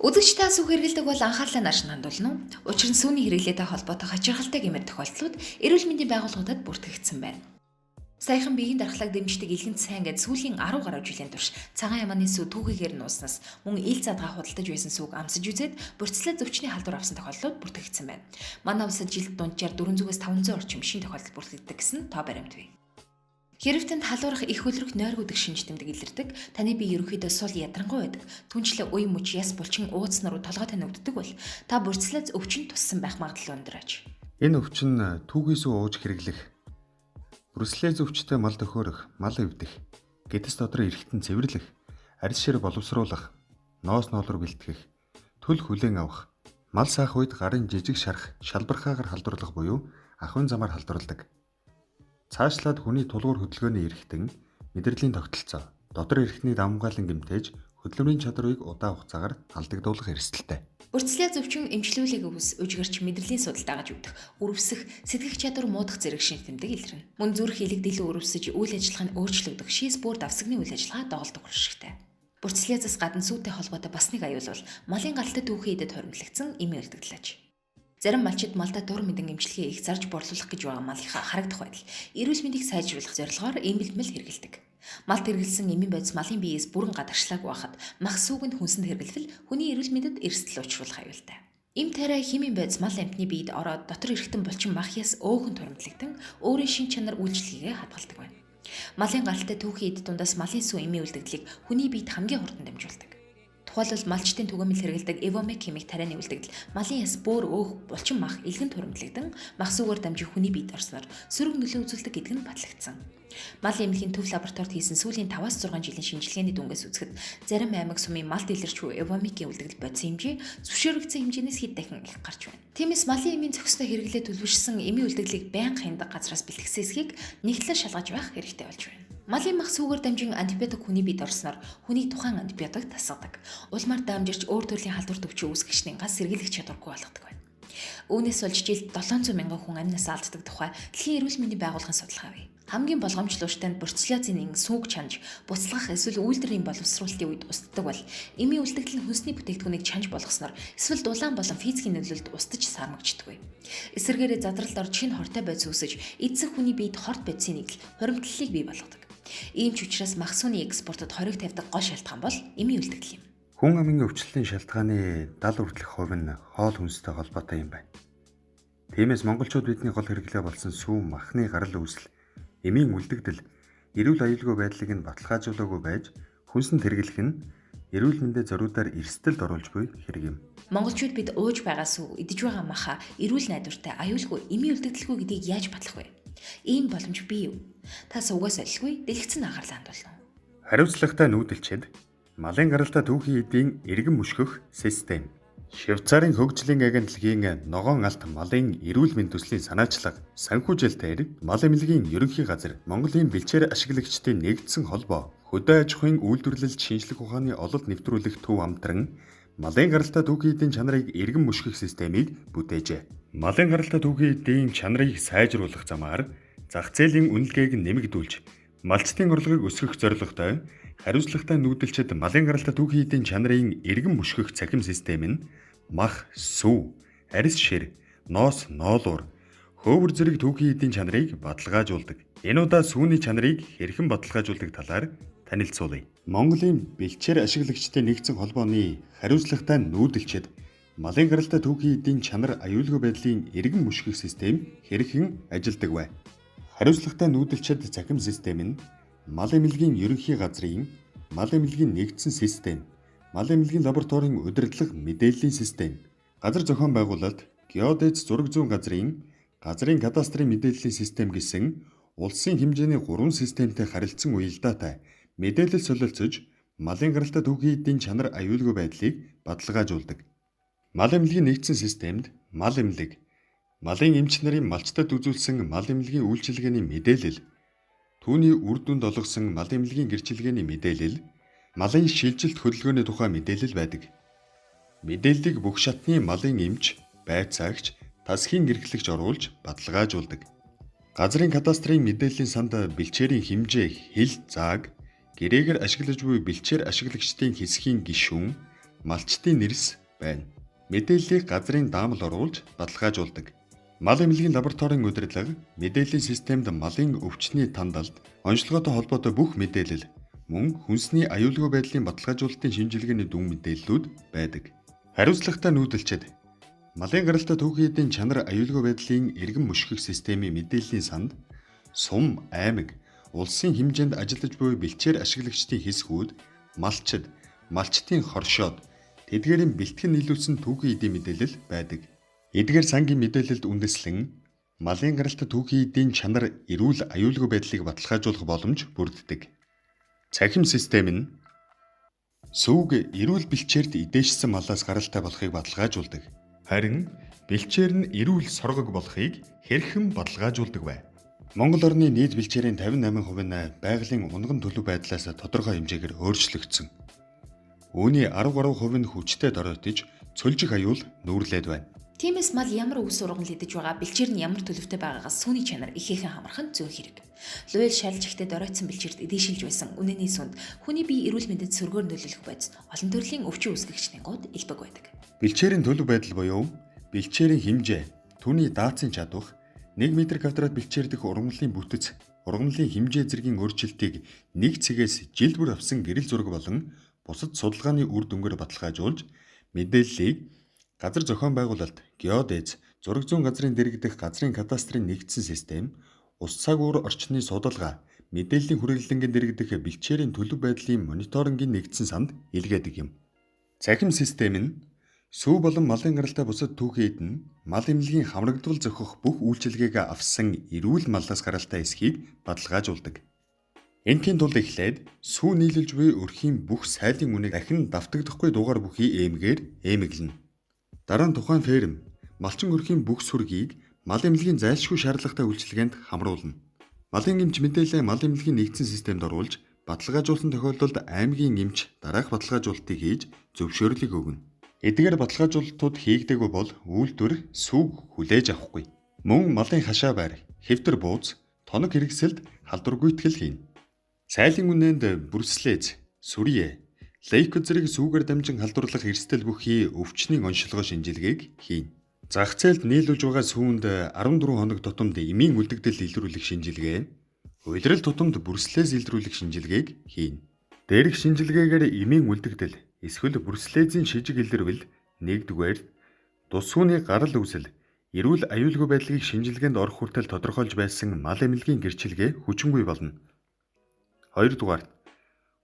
Үзэгч та сүх хэрэглэдэг бол анхаарлаа нааш хандуулна уу? Учир нь сүүний хэрэглээтэй холбоотой хачирхалтай гэмээр тохиолдлууд эрүүл мэндийн байгууллагуудад бүртгэгдсэн байна. Саяхан биеийн дархлааг дэмждэг илгэн сайн гэд сүүлийн 10 гаруй жилийн турш цагаан ямааны сүв түүхийгээр нууснаас мөн ил задгаа худалдаж байсан сүг амсаж үзээд бүртслээ зөвчний халдвар авсан тохиолдлууд бүртгэгдсэн байна. Манай улсад жилд дунджаар 400-аас 500 орчим шин тохиолдол бүртгэгддэг гэсэн тоо баримт бий. Хэрэвтэнд халуурах их хөлрөх нойргуудыг шинж тэмдэг илэрдэг, таны бие ерөнхийдөө сул ядрангуй байдаг. Түнчлээ үе мөч яс булчин ууц нар толгой танигддаг бол та бүрцлээс өвчин туссан байх магадлал өндөр аж. Энэ өвчин түүхээс ууж хэрэглэх, бүрслээ зөвчтэй мал төхөөрөх, мал эвдэх, гэдэс дотор эрэхтэн цэвэрлэх, арьс шир боловсруулах, ноос ноолор бэлтгэх, төл хүлээн авах, мал саах үед гарын жижиг шарх, шалбархаагаар халдварлах буюу ахуйн замаар халдварладаг. Цаашлаад хүний тулгуур хөдөлгөөний эрэхтэн, мэдрэлийн тогтолцоо, дотор эрэхтний давмгаалan гэмтээж хөдөлмөрийн чадрыг удаан хугацаагаар алдагдуулах эрсдэлтэй. Бүрцлээ зөвчин эмчлүүлэг өвс өжгөрч мэдрэлийн судалт дагаж өгдөх, өрөвсөх, сэтгэх чадвар муудах зэрэг шинж тэмдэг илэрнэ. Мөн зүрх элэг дэлүү өрөвсөж үйл ажиллагааны өөрчлөгдөх, шийс бүр давсагны үйл ажиллагаа доголдох хүршигтэй. Бүрцлээзээс гадна сүйтэй холбоотой бас нэг аюул бол малын гаралтай түүхийн идэд хоримтлагдсан эми үлдэгдлэж. Зарим малчид малдаа дур мэдэн эмчилгээ их зарж борлуулах гэж байгаа малынхаа харагдах байдал эрүүл мэндийг сайжруулах зорилгоор эм бэлтгэл хэрэгэлдэг. Малд хэрэгэлсэн эмийн бодис малын биеэс бүрэн гадагшлааг байхад мах сүгэнд хүнсэнд хэрэглэвэл хүний эрүүл мэндэд эрсдэл учруулах аюултай. Эм тарай химийн бодис мал амтны биед ороод дотор эрэхтэн булчин мах яс өөхөн турамдлагдан өөрийн шин чанар үйлчлэгээ хадгалдаг байна. Малын гаралтай түүхийн эд дундаас малын сүв эмийн үлдэгдлийг хүний биед хамгийн хурдан дамжуулдаг. Тухайлбал малчтын түгээмэл хэрэглэдэг Evomac химик тарианы үлдэгдэл малын яс бөөр өөх булчин мах илгэн турамдлагдан мах сүгээр дамжих хүний биед орсноор сөрөг нөлөө үзүүлдэг гэдг нь батлагдсан. Мал эмнэлгийн төв лабораторид хийсэн сүүлийн 5-6 жилийн шинжилгээний дүнгээс үзэхэд зарим аймаг сумын мал дэлгэрчгүй Evomac-ийн үлдэгдэл бодис хэмжээ зөвшөөрөгдсөн хэмжээс хэд дахин их гарч байна. Тиймээс малын эмийн зохистой хэрэглээ төлөвшсөн эмийн үлдэгдлийг байнга хяндаг газраас бэлтгэсэн эсхийг нэг талаар шалгаж байх хэрэгтэй болж байна. Малын мах сүгээр дамжин антибиотик хүний биед орсноор хүний тухайн антибиотик тасгадаг. Улмаар дамжирч өөр төрлийн халдвар төвчөө үүсгэгчний газ сэргийлэх чадваргүй болгодог байна. Үүнээс болж жилд 700 мянган хүн амнаас алддаг тухай Дэлхийн эрүүл мэндийн байгууллагын судалгаа бий. Хамгийн болгоомжлууштай нь бурцлиозины сүнг чанж, буцалгах эсвэл үйлдвэрийн боловсруулалтын үед устдаг бол эмийн үлдэгдэл нь хүнсний бүтээгдэхүүнийг чанж болгосноор эсвэл дулаан болон физикийн нөлөөлөлд устж сармагчдаггүй. Эсвэргээрээ задралд орж шинэ хортой бодис үүсэж, эцэг хүний биед хорт бодисын нэгдэл, хоримтлалыг бий болгодог. Ийм ч учраас мах сүний экспортод хориг тавьдаг гол шалтгаан бол эмийн үлдэгдэл юм. Хүн амын өвчлөлийн шалтгааны 70 хүртэлх хувь нь хоол хүнстэй холбоотой юм байна. Тиймээс монголчууд бидний гол хэрэглээ болсон сүү, махны гарал үүсэл, эмийн үлдэгдэл, эрүүл аюулгүй байдлыг нь баталгаажуулаагүй байж хүнсэнд хэрэглэх нь эрүүл мэндийн зориудаар эрсдэлд оруулж буй хэрэг юм. Монголчууд бид ууж байгаа сүү, идэж байгаа маха эрүүл найдвартай, аюулгүй, эмийн үлдэгдэлгүй гэдгийг яаж батлах вэ? Ийм боломж бий юу? Та сувгаас олилгүй дэлгэцэн анхаарлаа хандуулна. Хариуцлагатай нүүдэлчид малын гаралтай түүхийн эдийн эргэн мөшгөх систем. Швейцарын хөгжлийн агентлагийн ногоон алт малын эрүүл мэнд төслийн санаачлага санхүүжилтээр мал эмнэлгийн ерөнхий газар Монголын бэлчээр ашиглагчдын нэгдсэн холбоо хөдөө аж ахуйн үйлдвэрлэлд шинжлэх ухааны ололт нэвтрүүлэх төв амтран малын гаралтай түүхийн эдийн чанарыг эргэн мөшгөх системийг бүтээжээ. Малын гаралтай түүхийн эдийн чанарыг сайжруулах замаар зах зээлийн үнэлгээг нэмэгдүүлж малчтын орлогыг өсгөх зорилготой хариуцлагатай нүүдэлчид малын гаралтай түүхийн эдийн чанарын эргэн мөшгөх цахим систем нь мах, сүв, арьс шир, ноос ноолуур, хөөвөр зэрэг түүхийн эдийн чанарыг баталгаажуулдаг. Энэ удаа сүүний чанарыг хэрхэн баталгаажуулдаг талаар танилцуулъя. Монголын бэлчээр ашиглагчдын нэгдсэн холбооны хариуцлагатай нүүдэлчид малын гаралтай түүхийн эдийн чанар аюулгүй байдлын эргэн мөшгөх систем хэрхэн ажилладаг вэ? Хариуцлагатай нүүдэлчид цахим систем нь мал эмнэлгийн ерөнхий газрын мал эмнэлгийн нэгдсэн систем, мал эмнэлгийн лабораторийн удирдлага мэдээллийн систем, газар зохион байгуулалт, геодэц зураг зүүн газрын кадастрын мэдээллийн систем гэсэн улсын хэмжээний 3 системтэй харилцсан уялдаатай мэдээлэл солилцож малын гаралтай түүхийн эдийн чанар аюулгүй байдлыг баталгаажуулдаг. Мал эмнэлгийн нэгдсэн системд мал эмнэлэг, малын эмч нарын малчтад үзүүлсэн мал эмнэлгийн үйлчилгээний мэдээлэл, түүний үр дүнд олгосон мал эмнэлгийн гэрчилгээний мэдээлэл, малын шилжилт хөдөлгөөний тухай мэдээлэл байдаг. Мэдээллийг бүх шатны малын эмч, байцаагч, тасхийн гэрхлэгч оруулж баталгаажуулдаг. Газрын кадастрын мэдээллийн санд бэлчээрийн хэмжээ, хил, зааг, гэрээгээр ашиглаж буй бэлчээр ашиглагчдын хэсгийн гишүүн, малчдын нэрс байна. Мэдээллийг газрын даамал оруулж баталгаажуулдаг. Мал эмнэлгийн лабораторийн удирдлага, мэдээллийн системд малын өвчтний тандалд, онцлогоотой холбоотой бүх мэдээлэл, мөн хүнсний аюулгүй байдлын баталгаажуулалтын шинжилгээний дүн мэдээллүүд байдаг. Хариуцлагатай нүүдэлчид малын гаралтай түүхийн эдийн чанар аюулгүй байдлын иргэн мушгих системийн мэдээллийн санд сум, аймаг, улсын хэмжээнд ажиллаж буй бэлчээр ашиглагчдын хэсгүүд, малчид, малчдын хоршоод, тэдгээрийн бэлтгэн нийлүүлсэн түүхийн эдийн мэдээлэл байдаг. Эдгээр сангийн мэдээлэлд үндэслэн малын гаралтай түүхийн эдийн чанар эрүүл аюулгүй байдлыг баталгаажуулах боломж бүрддэг. Цахим систем нь сүүг эрүүл бэлчээрд эдээшсэн малаас гаралтай болохыг баталгаажуулдаг. Харин бэлчээр нь эрүүл соргог болохыг хэрхэн баталгаажуулдаг вэ? Монгол орны нийт бэлчээрийн 58% нь байгалийн унган төлөв байдлаас тодорхой хэмжээгээр өөрчлөгдсөн. Үүний 13% нь хүчтэй дороотож цөлжих аюул нүүрлээд байна. Тиймээс мал ямар үс ургамал идэж байгаа, бэлчээр нь ямар төлөвтэй байгаагаас сүүний чанар ихээхэн хамрах нь зөв хэрэг. Луйл шалж ихтэй доройтсон бэлчээрд эдээшилж байсан үнэний сүнд хүний бие эрүүл мэндэд сөргөөр нөлөөлөх бодис олон төрлийн өвчин үүсгэгчдийн гууд элбэг байдаг. Бэлчээрийн төлөв байдал буюу бэлчээрийн хэмжээ, түүний даацын чадвар, 1 м2 бэлчээр дэх ургамлын бүтэц, ургамлын хэмжээ зэргийн өөрчлөлтийг нэг цэгээс жил бүр авсан гэрэл зураг болон бусад судалгааны үр дүнгээр баталгаажуулж мэдээллийг газар зохион байгуулалт, геодез, зураг зүүн газрын дэргэдэх газрын кадастрын нэгдсэн систем, ус цаг уур орчны судалгаа, мэдээллийн хүрээлэнгийн дэргэдэх бэлчээрийн төлөв байдлын мониторингийн нэгдсэн санд илгээдэг юм. Цахим систем нь сүү болон малын гаралтай бусад түүхийн эдэн мал эмнэлгийн хамрагдвал зохих бүх үйлчилгээг авсан эрүүл маллаас гаралтай эсхийг баталгаажуулдаг. Энэхийн тулд эхлээд сүү нийлүүлж буй өрхийн бүх сайлын үнийг дахин давтагдахгүй дугаар бүхий эмэглэнэ. Дараа нь тухайн ферм малчин өрхийн бүх сүргийг мал эмнэлгийн зайлшгүй шаардлагатай үйлчилгээнд хамруулна. Малын эмч мэдээлэл мал эмнэлгийн нэгдсэн системд оруулж баталгаажуулсан тохиолдолд аймгийн эмч дараах баталгаажуулалтыг хийж зөвшөөрлийг өгнө. Эдгээр баталгаажуулалтууд хийгдээгүй бол үйлдвэр сүг хүлээж авахгүй. Мөн малын хашаа байр, хэвтэр бууз, тоног хэрэгсэлд халдваргүйтгэл хийнэ. Сайлын үнээнд бүрслээж, сүрье, лейкоз зэрэг сүүгээр дамжин халдварлах эрсдэл бүхий өвчний онцлогоо шинжилгээг хийнэ. Зах зээлд нийлүүлж байгаа сүүнд 14 хоног тутамд эмийн үлдэгдэл илрүүлэх шинжилгээ, улирал тутамд бүрслээс илрүүлэх шинжилгээг хийнэ. Дээрх шинжилгээгээр эмийн үлдэгдэл эсвэл бүрслээзийн шижиг илэрвэл 1-р тус сүүний гарал үүсэл, эрүүл аюулгүй байдлыг шинжилгээнд орох хүртэл тодорхойлж байсан мал эмнэлгийн гэрчилгээ хүчингүй болно. 2-р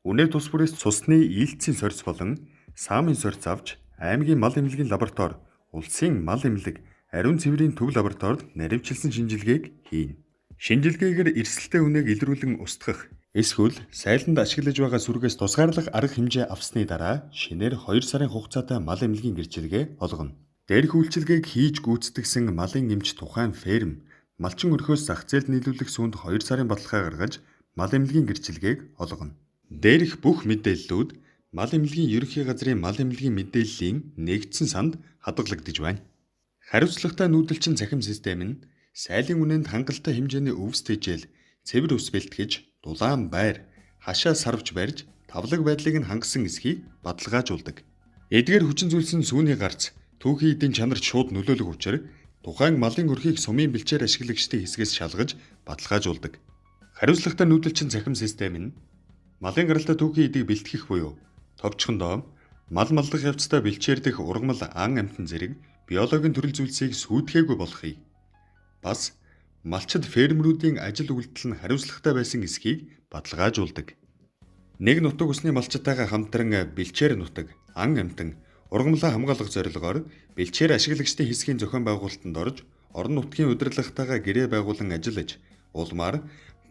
үнэ тус бүрээс цусны ийлцийн сорьц болон саамын сорьц авч аймгийн мал эмнэлгийн лаборатори, улсын мал эмнэлэг, ариун цэврийн төв лабораторид наривчилсан шинжилгээг хийнэ. Шинжилгээгээр эрсдэлтэй үнээг илрүүлэн устгах, эсвэл сайланд ашиглаж байгаа сүргээс тусгаарлах арга хэмжээ авсны дараа шинээр 2 сарын хугацаатай мал эмнэлгийн гэрчилгээ олгоно. Дээрх үйлчилгээг хийж гүйцэтгэсэн малын эмч тухайн ферм, малчин өрхөөс зах зээлд нийлүүлэх сүүнд 2 сарын баталгаа гаргаж мал эмнэлгийн гэрчилгээг олгоно. Дээрх бүх мэдээллүүд мал эмнэлгийн ерөнхий газрын мал эмнэлгийн мэдээллийн нэгдсэн санд хадгалагдаж байна. Хариуцлагатай нүүдэлчин цахим систем нь сайлын үнээнд хангалттай хэмжээний өвс тэжээл, цэвэр ус бэлтгэж, дулаан байр, хашаа сарвч барьж, тавлаг байдлыг нь хангасан эсхийг баталгаажуулдаг. Эдгээр хүчин зүйлсэн сүүний гарц түүхийн эдийн чанарт шууд нөлөөлөх учраа тухайн малын өрхийг сумын бэлчээр ашиглагчдын хэсгээс шалгаж баталгаажуулдаг. Хариуцлагатай нүүдэлчин цахим систем нь малын гаралтай түүхийн эдийг бэлтгэх буюу товчхондоо мал маллах явцдаа бэлчээр дэх ургамал ан амьтан зэрэг биологийн төрөл зүйлсийг сүйтгэхгүй болохыг бас малчид фермерүүдийн ажил үйлдэл нь хариуцлагатай байсан эсхийг баталгаажуулдаг. Нэг нутаг усны малчтайгаа хамтран бэлчээр нутаг, ан амьтан, ургамлаа хамгаалах зорилгоор бэлчээр ашиглагчдын хэсгийн зохион байгуулалтанд орж, орон нутгийн удирдлагатайгаа гэрээ байгуулан ажиллаж, улмаар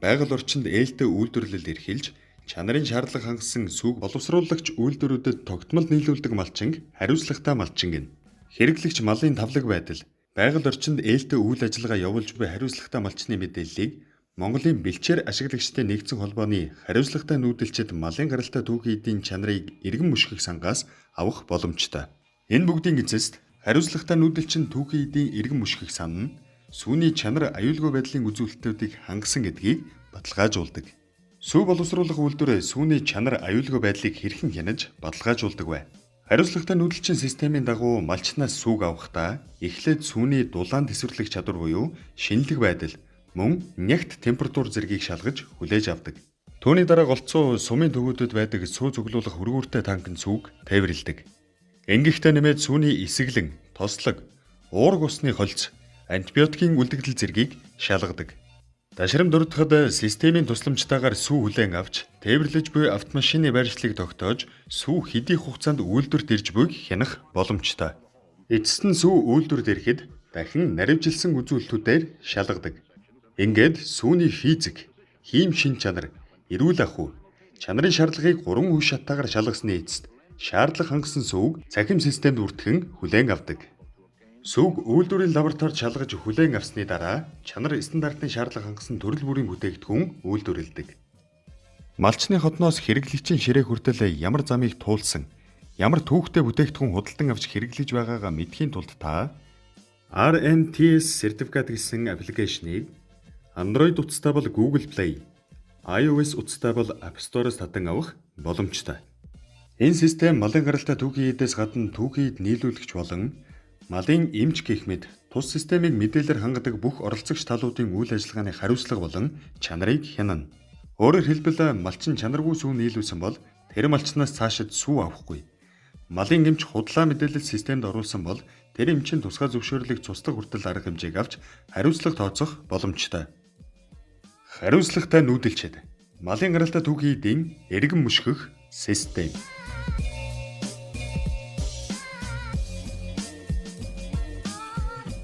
байгаль орчинд ээлтэй үйлдвэрлэл эрхэлж, чанарын шаардлага хангасан сүг боловсруулагч үйлдвэрүүдэд тогтмол нийлүүлдэг малчин хариуцлагатай малчин гэнэ. Хэрэглэгч малын тавлаг байдал, байгаль орчинд ээлтэй үйл ажиллагаа явуулж буй хариуцлагатай малчны мэдээллийг Монголын бэлчээр ашиглагчтай нэгдсэн холбооны хариуцлагатай нүүдэлчид малын гаралтай түүхийн эдийн чанарыг иргэн мушгих сангаас авах боломжтой. Энэ бүгдийн эцэст хариуцлагатай нүүдэлчин түүхийн эдийн иргэн мушгих сан нь сүүний чанар аюулгүй байдлын үзүүлэлтүүдийг хангасан гэдгийг баталгаажуулдаг. Сүү боловсруулах үйлдвэр сүүний чанар аюулгүй байдлыг хэрхэн хянаж баталгаажуулдаг вэ? Хариуцлагатай нүүдэлчин системийн дагуу малчнаас сүг авахдаа эхлээд сүүний дулаан тэсвэрлэх чадвар буюу шинэлэг байдал мөн нягт температур зэргийг шалгаж хүлээж авдаг. Түүний дараа голцоо сумын төвөөдөд байдаг суу цуглуулах хүргүүртэй танкнд сүг тээвэрлэдэг. Ингэхдээ нэмээд сүүний эсэглэн, тослог, уурга усны холц, антибиотикийн үлдэгдэл зэргийг шалгадаг. Дашрам дурдахад системийн тусламжтайгаар сүү хүлээн авч тээвэрлэж буй автомашины байршлыг тогтоож сүү хэдий хугацаанд үйлдвэрт ирж буйг хянах боломжтой. Эцэст нь сүү үйлдвэрт ирэхэд дахин наривжилсан үзүүлэлтүүдээр шалгадаг. Ингээд сүүний физик, хийм шин чанар, эрүүл ахуй, чанарын шаардлагыг 3 үе шаттайгаар шалгасны эцэст шаардлага хангасан сүүг цахим системд бүртгэн хүлээн авдаг. Сүг үйлдвэрийн лабораторид шалгаж хүлээн авсны дараа чанар стандартын шаардлага хангасан төрөл бүрийн бүтээгдэхүүн үйлдвэрлэдэг. Малчны хотноос хэрэглэгчийн ширээ хүртэл ямар замыг туулсан, ямар түүхтэй бүтээгдэхүүн худалдан авч хэрэглэж байгаагаа мэдхийн тулд та RNTS сертификат гэсэн аппликейшнийг Android утастай бол Google Play, iOS утастай бол App Store-оос татан авах боломжтой. Энэ систем малын гаралтай түүхийн эдээс гадна түүхийд нийлүүлэгч болон малын эмч гэх мэт тус системийг мэдээлэлээр хангадаг бүх оролцогч талуудын үйл ажиллагааны хариуцлага болон чанарыг хянана. Өөрөөр хэлбэл малчин чанаргүй сүү нийлүүлсэн бол тэр малчнаас цаашид сүү авахгүй. Малын эмч худлаа мэдээлэл системд оруулсан бол тэр эмчийн тусгай зөвшөөрлийг цуслах хүртэл арга хэмжээг авч хариуцлага тооцох боломжтой. Хариуцлагатай нүүдэлчид малын гаралтай түүхийн эдийн эргэн мөшгөх систем.